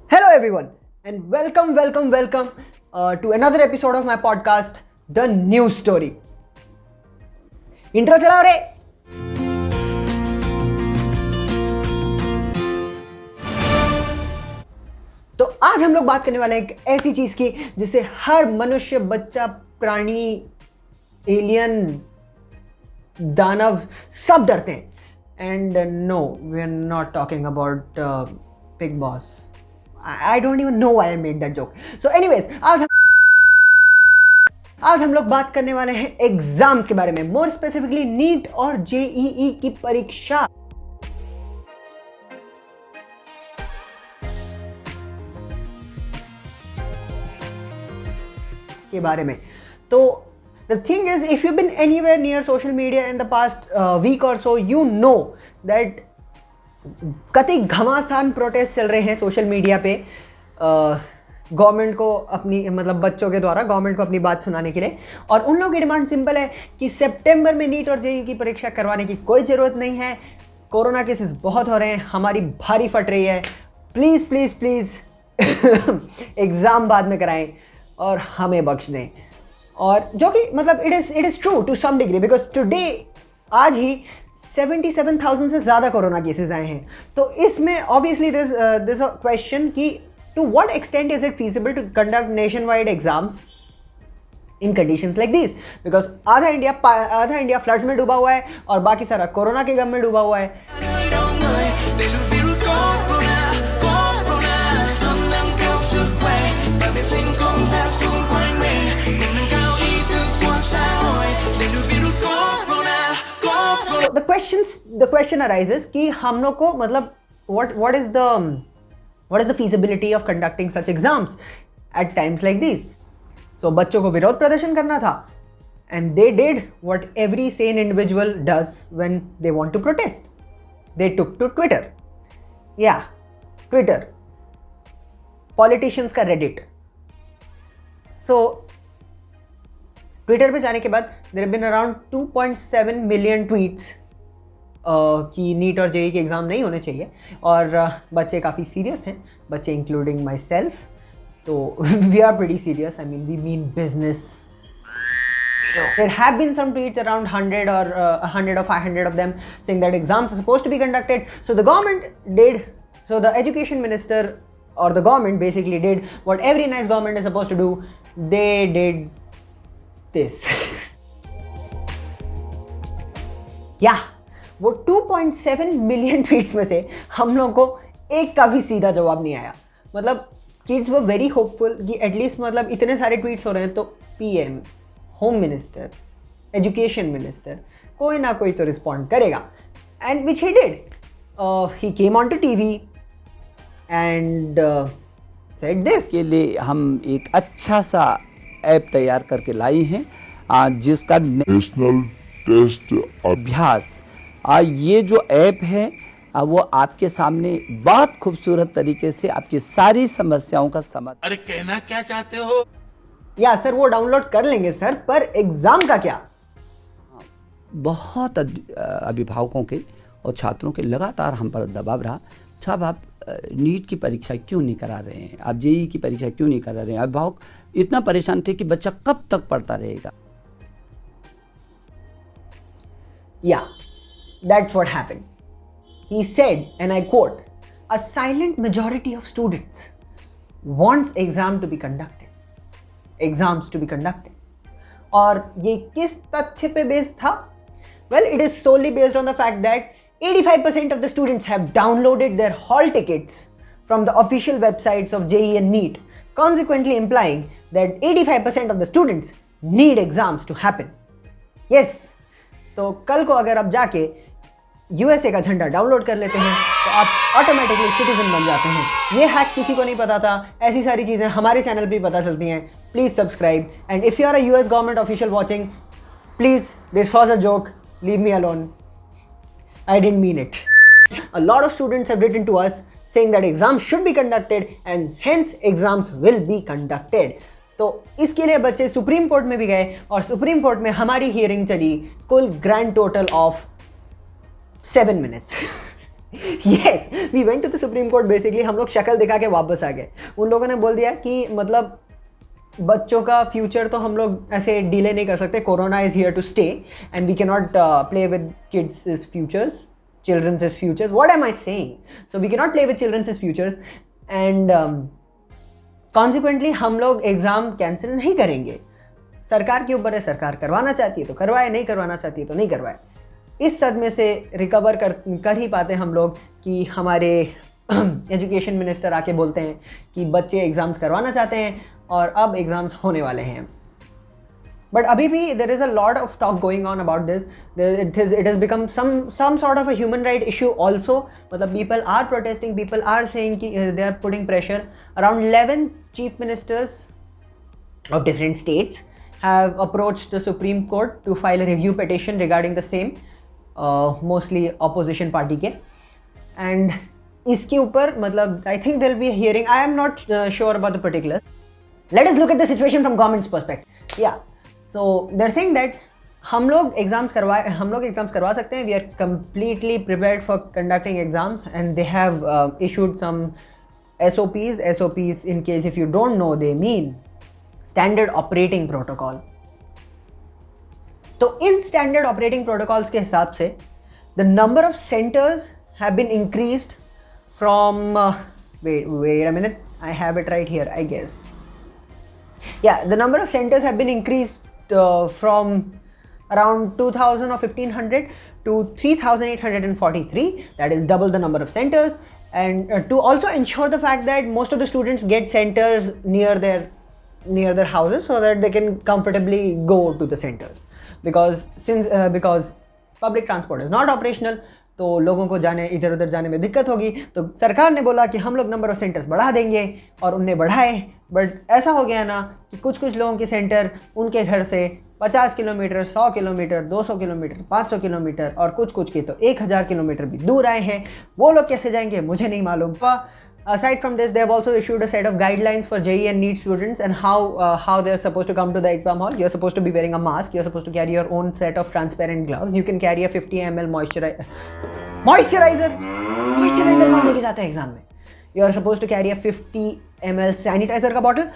Hello, everyone, and welcome to another episode of my podcast, The News Story. Intro चलाओ रे. तो आज हम लोग बात करने वाले हैं एक ऐसी चीज की जिससे हर मनुष्य, बच्चा, प्राणी, एलियन, दानव सब डरते हैं. And no, we are not talking about Bigg Boss. I don't even know why I made that joke. So anyways, आज हम लोग बात करने वाले हैं एग्जाम्स के बारे में, मोर स्पेसिफिकली नीट और जेईई की परीक्षा के बारे में. तो the thing is, if you've been anywhere near social media in the past week or so, you know that कतई घमासान प्रोटेस्ट चल रहे हैं सोशल मीडिया पे गवर्नमेंट को अपनी मतलब बच्चों के द्वारा गवर्नमेंट को अपनी बात सुनाने के लिए. और उन लोगों की डिमांड सिंपल है कि सितंबर में नीट और जेईई की परीक्षा करवाने की कोई ज़रूरत नहीं है. कोरोना केसेस बहुत हो रहे हैं, हमारी भारी फट रही है. प्लीज़ प्लीज़ प्लीज़ एग्ज़ाम बाद में कराएं और हमें बख्श दें. और जो कि मतलब it is true to some degree, because today आज ही 77,000 से ज़्यादा कोरोना केसेस आए हैं. तो इसमें ऑब्वियसली दिस अ क्वेश्चन कि to what extent is it feasible to conduct nation wide exams in conditions like this, because आधा इंडिया फ्लड्स में डूबा हुआ है और बाकी सारा कोरोना के गम में डूबा हुआ है. The question arises कि हम लोग को मतलब what is the feasibility of conducting such exams at times like these? So बच्चों को विरोध प्रदर्शन करना था, and they did what every sane individual does when they want to protest. They took to Twitter. Yeah, Twitter. Politicians का Reddit. So Twitter पे जाने के बाद there have been around 2.7 million tweets कि नीट और जेईई के exam नहीं होने चाहिए. और बच्चे काफ़ी सीरियस हैं, बच्चे इंक्लूडिंग माई सेल्फ. तो we are pretty serious. I mean we mean business. There have been some tweets around 100 or 500 of them saying that exams are supposed to be conducted. So the education minister or the government basically did what every nice government is supposed to do. They did this. Yeah. वो 2.7 million tweets में से हम लोग को एक का भी सीधा जवाब नहीं आया. मतलब किड्स वो वेरी होपफुल कि एटलीस्ट मतलब इतने सारे ट्वीट्स हो रहे हैं तो PM, home minister, education minister कोई ना कोई तो रिस्पॉन्ड करेगा. And which he did. He came on to TV and said this. के लिए हम एक अच्छा सा ऐप तैयार करके लाई हैं जिसका नेशनल टेस्ट अभ्यास. ये जो ऐप है वो आपके सामने बहुत खूबसूरत तरीके से आपकी सारी समस्याओं का समाधान. अरे कहना क्या चाहते हो? या सर वो डाउनलोड कर लेंगे सर, पर एग्जाम का क्या? बहुत अभिभावकों के और छात्रों के लगातार हम पर दबाव रहा. साहब आप नीट की परीक्षा क्यों नहीं करा रहे हैं, आप जेईई की परीक्षा क्यों नहीं करा रहे हैं. अभिभावक इतना परेशान थे कि बच्चा कब तक पढ़ता रहेगा. या that's what happened. He said, and I quote, "A silent majority of students wants exams to be conducted. और ये किस तथ्य पे बेस्ड था? Well, it is solely based on the fact that 85% of the students have downloaded their hall tickets from the official websites of JEE and NEET, consequently implying that 85% of the students need exams to happen. Yes, तो कल को अगर आप जाके USA का झंडा download कर लेते हैं तो आप ऑटोमेटिकली सिटीजन बन जाते हैं. ये हैक किसी को नहीं पता था. ऐसी सारी चीज़ें हमारे चैनल पे पता चलती हैं. Please subscribe. And if you are a US government official watching, please, this was a joke, leave me alone. I didn't mean it. A lot of students have written to us saying that exams should be conducted and hence exams will be conducted. तो इसके लिए बच्चे supreme court में भी गए और supreme court में हमारी हियरिंग चली कुल grand total of 7 minutes. Yes, we went to the supreme court. Basically हम लोग शक्ल दिखा के वापस आ गए। उन लोगों ने बोल दिया कि मतलब बच्चों का फ्यूचर तो हम लोग ऐसे डिले नहीं कर सकते, corona is here to stay and we can not play with kids is futures, childrens is futures, what am I saying? So we can not play with childrens is futures and consequently हम लोग exam cancel नहीं करेंगे। सरकार के ऊपर है, सरकार करवाना चाहती है तो करवाए, नहीं करवाना चाहती है तो नहीं करवाए। इस सदमे से रिकवर कर ही पाते हम लोग कि हमारे एजुकेशन मिनिस्टर आके बोलते हैं कि बच्चे एग्ज़ाम्स करवाना चाहते हैं और अब एग्ज़ाम्स होने वाले हैं। बट अभी भी there is a lot of talk going on about this. It has become some sort of a human right issue also. मतलब people are protesting, people are saying कि they are putting pressure. Around 11 chief ministers of different states have approached the Supreme Court to file a review petition regarding the same, mostly opposition party के। And इसके ऊपर मतलब I think there will be a hearing. I am not sure about the particulars. Let us look at the situation from government's perspective. Yeah. So they're saying that हम लोग exams करवा सकते हैं। We are completely prepared for conducting exams and they have issued some SOPs. In case if you don't know, they mean standard operating protocol. तो इन standard operating protocols के हिसाब से the number of centres have been increased from wait a minute, I have it right here, I guess. Yeah, the number of centers have been increased from around 2000 or 1500 to 3843. That is double the number of centers, and to also ensure the fact that most of the students get centers near their houses so that they can comfortably go to the centers, because public transport is not operational, तो लोगों को इधर उधर जाने में दिक्कत होगी। तो सरकार ने बोला कि हम लोग नंबर ऑफ सेंटर्स बढ़ा देंगे और उनने बढ़ाए। बट ऐसा हो गया ना कि कुछ लोगों के सेंटर उनके घर से 50 किलोमीटर, 100 किलोमीटर, 200 किलोमीटर, 500 किलोमीटर और कुछ के तो 1000 किलोमीटर भी दूर आए हैं। वो लोग कैसे जाएंगे मुझे नहीं मालूम। Aside from this, they have also issued a set of guidelines for JEE and NEET students and how they are supposed to come to the exam hall. You are supposed to be wearing a mask. You are supposed to carry your own set of transparent gloves. You can carry a 50 ml moisturizer. Moisturizer कौन लेके जाता है exam में? You are supposed to carry a 50 ml sanitizer का bottle,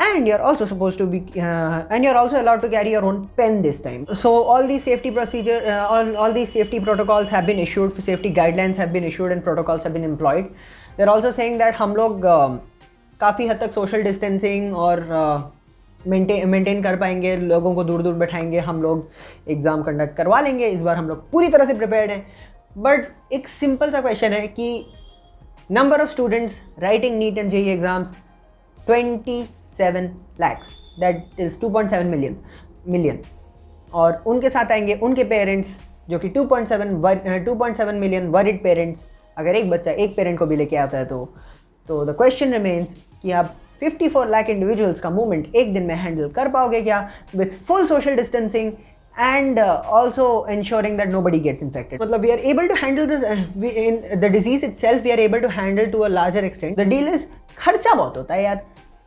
and you're also supposed to be and you're also allowed to carry your own pen this time. So all these safety procedure, all these safety protocols have been issued, safety guidelines have been issued, and protocols have been employed. They're also saying that हम लोग काफ़ी हद तक social distancing और maintain कर पाएंगे, लोगों को दूर बैठाएंगे, हम लोग एग्ज़ाम कंडक्ट करवा लेंगे। इस बार हम लोग पूरी तरह से प्रिपेयर्ड हैं। बट एक सिंपल सा क्वेश्चन है कि number of students writing neat and JEE exams 27 lakhs, that is 2.7 million, और उनके साथ आएंगे उनके पेरेंट्स जो कि 2.7 मिलियन वरिड पेरेंट्स। अगर एक बच्चा एक पेरेंट को भी लेके आता है तो द क्वेश्चन रिमेन्स कि आप 54 लाख इंडिविजुअल्स का मूवमेंट एक दिन में हैंडल कर पाओगे क्या with full social distancing and also ensuring that nobody gets infected. मतलब we are able to handle this in the disease itself, we are able to handle to a larger extent. The deal is खर्चा बहुत होता है यार,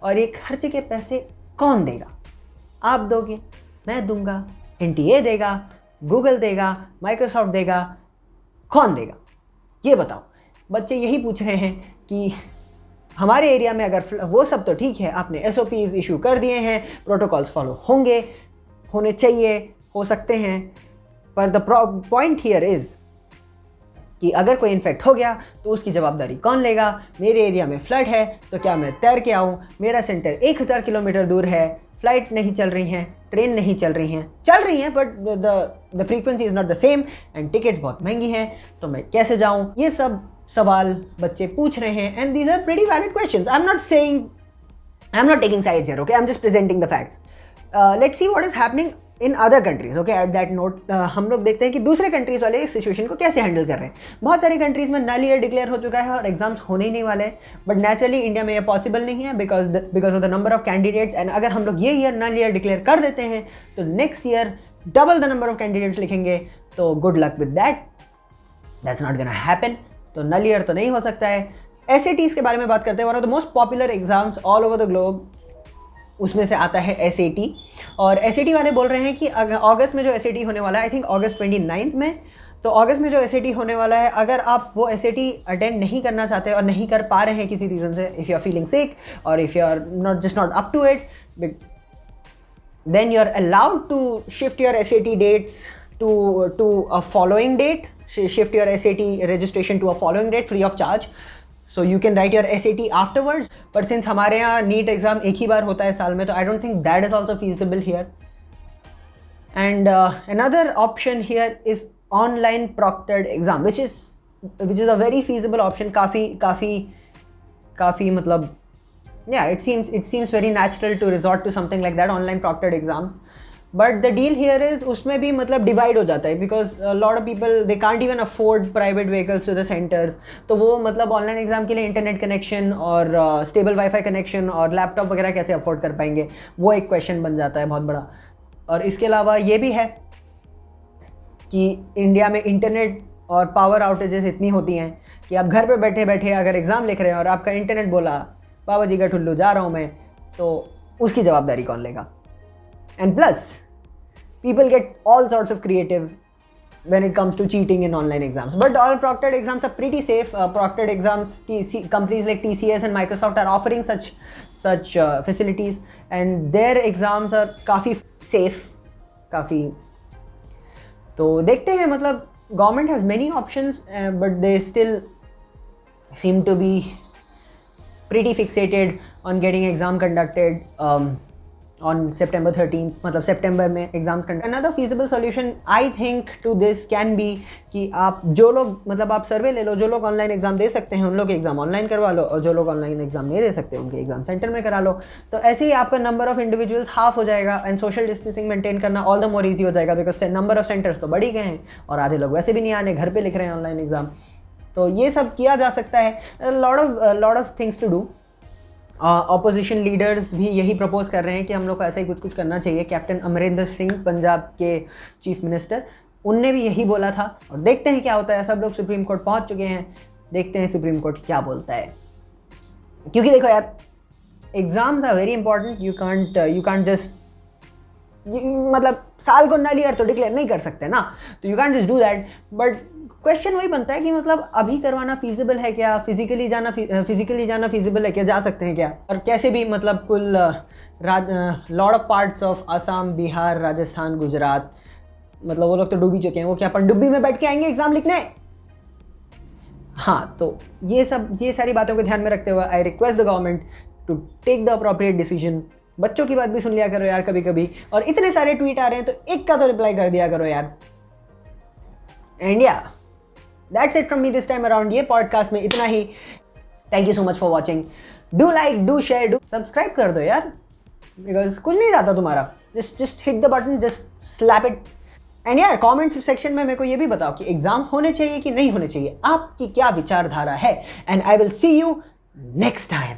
और ये खर्चे के पैसे कौन देगा? आप दोगे, मैं दूंगा, NTA देगा, गूगल देगा, माइक्रोसॉफ्ट देगा, कौन देगा ये बताओ। बच्चे यही पूछ रहे हैं कि हमारे एरिया में अगर वो सब तो ठीक है, आपने SOPs इशू कर दिए हैं, प्रोटोकॉल्स फॉलो होने चाहिए, हो सकते हैं, पर द पॉइंट हियर इज़ कि अगर कोई इन्फेक्ट हो गया तो उसकी जवाबदारी कौन लेगा? मेरे एरिया में फ्लड है तो क्या मैं तैर के आऊँ? मेरा सेंटर 1000 किलोमीटर दूर है, फ्लाइट नहीं चल रही हैं, ट्रेन नहीं चल रही हैं but the frequency is not the same and tickets बहुत महंगी हैं, तो मैं कैसे जाऊँ? ये सब सवाल बच्चे पूछ रहे हैं and these are pretty valid questions. I am not taking sides here, okay, I am just presenting the facts. Let's see what is happening in other countries, okay. At that note हम लोग देखते हैं कि दूसरे countries वाले इस situation को कैसे हैंडल कर रहे हैं। बहुत सारी कंट्रीज़ में नल ईयर डिक्लेयर हो चुका है और एग्जाम्स होने ही नहीं वाले हैं, बट नेचुरली इंडिया में ये पॉसिबल नहीं है because of the number of candidates. And अगर हम लोग ये ईयर नल ईयर डिक्लेयर कर देते हैं तो next year double the number of candidates लिखेंगे, तो good luck with that's not gonna happen. तो नल ईयर तो नहीं हो सकता है। SATs के बारे में बात करते हैं, one of the most popular exams all over the globe, उसमें से आता है SAT। और SAT वाले बोल रहे हैं कि अगस्त में जो SAT होने वाला है, आई थिंक अगस्त 29 में, तो अगस्त में जो SAT होने वाला है, अगर आप वो SAT अटेंड नहीं करना चाहते और नहीं कर पा रहे हैं किसी रीज़न से, if you are feeling sick और if you are not up to it, then you're allowed to shift your SAT dates to a following date, shift your SAT registration to a following date free of charge, so you can write your SAT afterwards. But since हमारे यहाँ NEET exam एक ही बार होता है साल में, तो I don't think that is also feasible here. And another option here is online proctored exam, which is a very feasible option. काफ़ी मतलब yeah, it seems very natural to resort to something like that, online proctored exams. But the deal here is उसमें भी मतलब divide हो जाता है, because a lot of people they can't even afford private vehicles to the centers. तो वो मतलब online exam के लिए internet connection और stable wifi connection और laptop वगैरह कैसे afford कर पाएंगे, वो एक question बन जाता है बहुत बड़ा. और इसके अलावा ये भी है कि इंडिया में इंटरनेट और पावर आउटेजेस इतनी होती हैं कि आप घर पे बैठे बैठे अगर एग्ज़ाम लिख रहे हैं और आपका इंटरनेट बोला बाबा जी का ठुल्लू जा रहा हूँ मैं, तो उसकी जवाबदारी कौन लेगा? And plus people get all sorts of creative when it comes to cheating in online exams. But all proctored exams are pretty safe. Proctored exams, companies like TCS and Microsoft are offering such facilities, and their exams are काफ़ी safe, काफ़ी. तो देखते हैं, मतलब government has many options, but they still seem to be pretty fixated on getting exam conducted on September 13th, मतलब सितंबर में exams conduct. Another feasible solution I think to this can be कि आप जो लोग, मतलब आप सर्वे ले लो, जो लोग ऑनलाइन एग्जाम दे सकते हैं उन लोग एग्जाम ऑनलाइन करवा लो, और जो लोग ऑनलाइन एग्जाम नहीं दे सकते उनके एग्जाम सेंटर में करा लो. तो ऐसे ही आपका नंबर ऑफ इंडिविजुअल्स हाफ हो जाएगा, एंड सोशल डिस्टेंसिंग मेंटेन करना ऑल द मोर ईजी हो जाएगा, बिकॉज नंबर ऑफ सेंटर्स तो बढ़ ही गए हैं और आधे लोग वैसे भी नहीं आने, घर पर लिख रहे हैं ऑनलाइन एग्जाम. तो ये सब किया जा सकता है. Lot of things to do. Opposition leaders भी यही प्रपोज कर रहे हैं कि हम लोग को ऐसा ही कुछ करना चाहिए. कैप्टन अमरिंदर सिंह, पंजाब के चीफ मिनिस्टर, उनने भी यही बोला था, और देखते हैं क्या होता है. सब लोग सुप्रीम कोर्ट पहुंच चुके हैं, देखते हैं सुप्रीम कोर्ट क्या बोलता है. क्योंकि देखो यार, exams are very important. You can't just, मतलब साल को नल ईयर तो डिक्लेयर नहीं कर सकते ना, तो you can't just do that. But question वही बनता है कि मतलब अभी करवाना फीजिबल है क्या, फिजिकली जाना फीजिबल है क्या, जा सकते हैं क्या, और कैसे भी, मतलब कुल lot of parts of Assam, Bihar, Rajasthan, Gujarat, मतलब वो लोग तो डूब ही चुके हैं. वो क्या पनडुब्बी में बैठ के आएंगे एग्जाम लिखने? हाँ, तो ये सारी बातों को ध्यान में रखते हुए I request the government to take the appropriate decision. बच्चों की बात भी सुन लिया करो यार कभी कभी, और इतने सारे ट्वीट आ रहे हैं तो एक का तो रिप्लाई कर दिया करो यार. एंड या, that's it from me this time around. ये पॉडकास्ट में इतना ही. Thank you so much for watching. Do like, do share, do subscribe कर दो यार, बिकॉज कुछ नहीं जाता तुम्हारा. Just hit the button, just slap it. And यार कमेंट सेक्शन में मेरे को ये भी बताओ कि एग्जाम होने चाहिए कि नहीं होने चाहिए, आपकी क्या विचारधारा है. And I will see you next time.